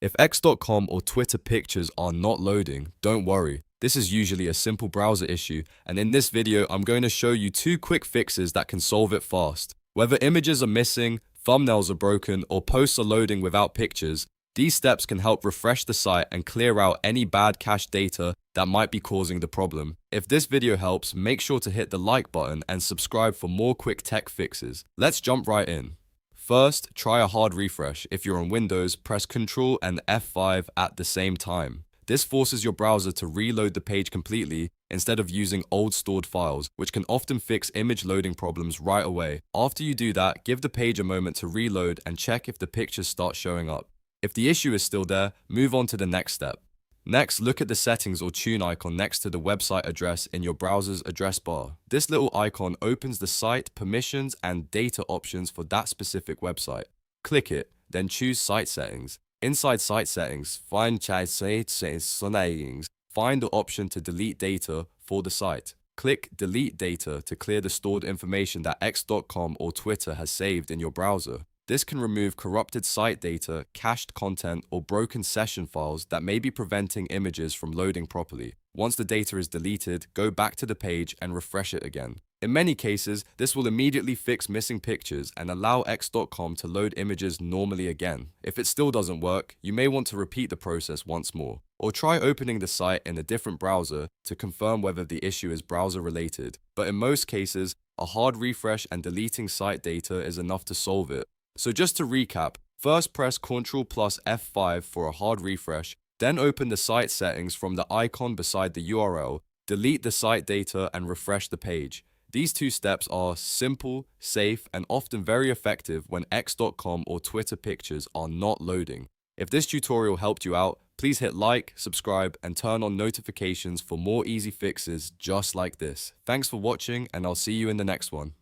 If x.com or Twitter pictures are not loading, don't worry. This is usually a simple browser issue, and in this video I'm going to show you 2 quick fixes that can solve it fast. Whether images are missing, thumbnails are broken, or posts are loading without pictures, these steps can help refresh the site and clear out any bad cache data that might be causing the problem. If this video helps, make sure to hit the like button and subscribe for more quick tech fixes. Let's jump right in. First, try a hard refresh. If you're on Windows, press Ctrl and F5 at the same time. This forces your browser to reload the page completely instead of using old stored files, which can often fix image loading problems right away. After you do that, give the page a moment to reload and check if the pictures start showing up. If the issue is still there, move on to the next step. Next, look at the settings or tune icon next to the website address in your browser's address bar. This little icon opens the site, permissions, and data options for that specific website. Click it, then choose Site Settings. Inside Site Settings, find Find the option to delete data for the site. Click Delete Data to clear the stored information that x.com or Twitter has saved in your browser. This can remove corrupted site data, cached content, or broken session files that may be preventing images from loading properly. Once the data is deleted, go back to the page and refresh it again. In many cases, this will immediately fix missing pictures and allow x.com to load images normally again. If it still doesn't work, you may want to repeat the process once more, or try opening the site in a different browser to confirm whether the issue is browser related. But in most cases, a hard refresh and deleting site data is enough to solve it. So just to recap, first press Ctrl plus F5 for a hard refresh, then open the site settings from the icon beside the URL, delete the site data and refresh the page. These 2 steps are simple, safe, and often very effective when x.com or Twitter pictures are not loading. If this tutorial helped you out, please hit like, subscribe, and turn on notifications for more easy fixes just like this. Thanks for watching, and I'll see you in the next one.